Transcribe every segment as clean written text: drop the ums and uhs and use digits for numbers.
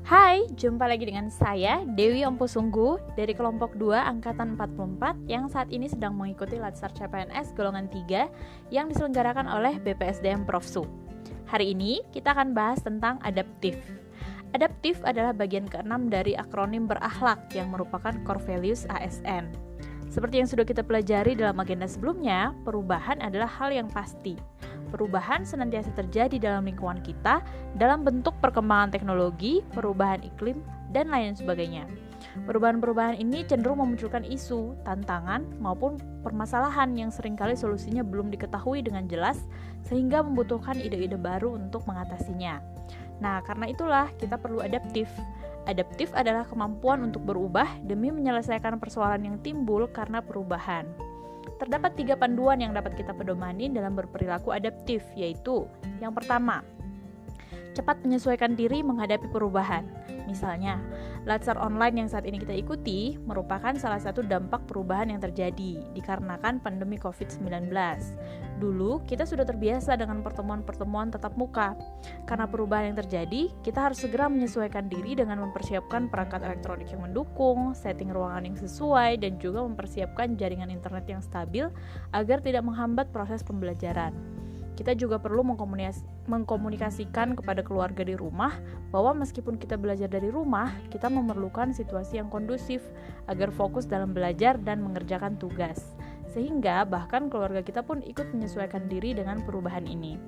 Hai, jumpa lagi dengan saya Dewi Omposunggu dari kelompok 2 angkatan 44 yang saat ini sedang mengikuti Latsar CPNS golongan 3 yang diselenggarakan oleh BPSDM Profsu. Hari ini kita akan bahas tentang adaptif. Adaptif adalah bagian ke-6 dari akronim berakhlak yang merupakan core values ASN. Seperti yang sudah kita pelajari dalam agenda sebelumnya, perubahan adalah hal yang pasti. Perubahan senantiasa terjadi dalam lingkungan kita dalam bentuk perkembangan teknologi, perubahan iklim, dan lain sebagainya. Perubahan-perubahan ini cenderung memunculkan isu, tantangan, maupun permasalahan yang seringkali solusinya belum diketahui dengan jelas sehingga membutuhkan ide-ide baru untuk mengatasinya. Nah, karena itulah kita perlu adaptif. Adaptif adalah kemampuan untuk berubah demi menyelesaikan persoalan yang timbul karena perubahan. Terdapat 3 panduan yang dapat kita pedomani dalam berperilaku adaptif, yaitu yang pertama, cepat menyesuaikan diri menghadapi perubahan. Misalnya, Latsar online yang saat ini kita ikuti merupakan salah satu dampak perubahan yang terjadi dikarenakan pandemi COVID-19. Dulu, kita sudah terbiasa dengan pertemuan-pertemuan tatap muka. Karena perubahan yang terjadi, kita harus segera menyesuaikan diri dengan mempersiapkan perangkat elektronik yang mendukung, setting ruangan yang sesuai, dan juga mempersiapkan jaringan internet yang stabil agar tidak menghambat proses pembelajaran. Kita juga perlu mengkomunikasikan kepada keluarga di rumah bahwa meskipun kita belajar dari rumah, kita memerlukan situasi yang kondusif agar fokus dalam belajar dan mengerjakan tugas. Sehingga bahkan keluarga kita pun ikut menyesuaikan diri dengan perubahan ini.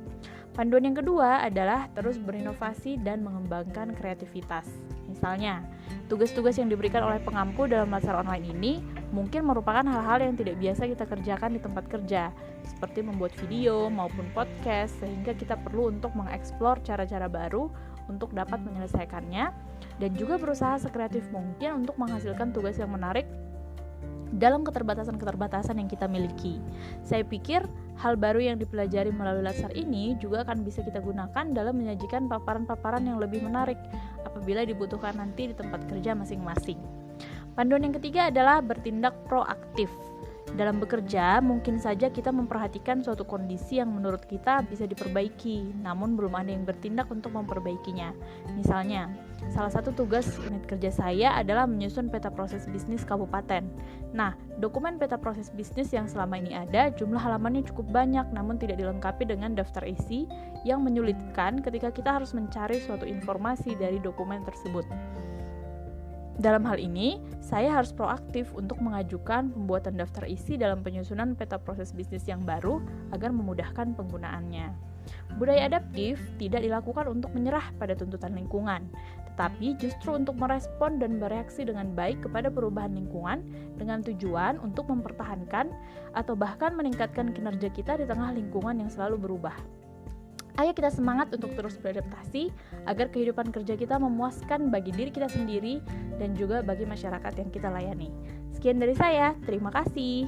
Panduan yang kedua adalah terus berinovasi dan mengembangkan kreativitas. Misalnya, tugas-tugas yang diberikan oleh pengampu dalam Latsar online ini mungkin merupakan hal-hal yang tidak biasa kita kerjakan di tempat kerja, seperti membuat video maupun podcast, sehingga kita perlu untuk mengeksplor cara-cara baru untuk dapat menyelesaikannya, dan juga berusaha sekreatif mungkin untuk menghasilkan tugas yang menarik dalam keterbatasan-keterbatasan yang kita miliki. Saya pikir hal baru yang dipelajari melalui Latsar ini juga akan bisa kita gunakan dalam menyajikan paparan-paparan yang lebih menarik apabila dibutuhkan nanti di tempat kerja masing-masing. Panduan yang ketiga adalah bertindak proaktif. Dalam bekerja, mungkin saja kita memperhatikan suatu kondisi yang menurut kita bisa diperbaiki, namun belum ada yang bertindak untuk memperbaikinya. Misalnya, salah satu tugas unit kerja saya adalah menyusun peta proses bisnis kabupaten. Nah, dokumen peta proses bisnis yang selama ini ada, jumlah halamannya cukup banyak, namun tidak dilengkapi dengan daftar isi yang menyulitkan ketika kita harus mencari suatu informasi dari dokumen tersebut. Dalam hal ini, saya harus proaktif untuk mengajukan pembuatan daftar isi dalam penyusunan peta proses bisnis yang baru agar memudahkan penggunaannya. Budaya adaptif tidak dilakukan untuk menyerah pada tuntutan lingkungan, tetapi justru untuk merespon dan bereaksi dengan baik kepada perubahan lingkungan dengan tujuan untuk mempertahankan atau bahkan meningkatkan kinerja kita di tengah lingkungan yang selalu berubah. Ayo kita semangat untuk terus beradaptasi agar kehidupan kerja kita memuaskan bagi diri kita sendiri dan juga bagi masyarakat yang kita layani. Sekian dari saya, terima kasih.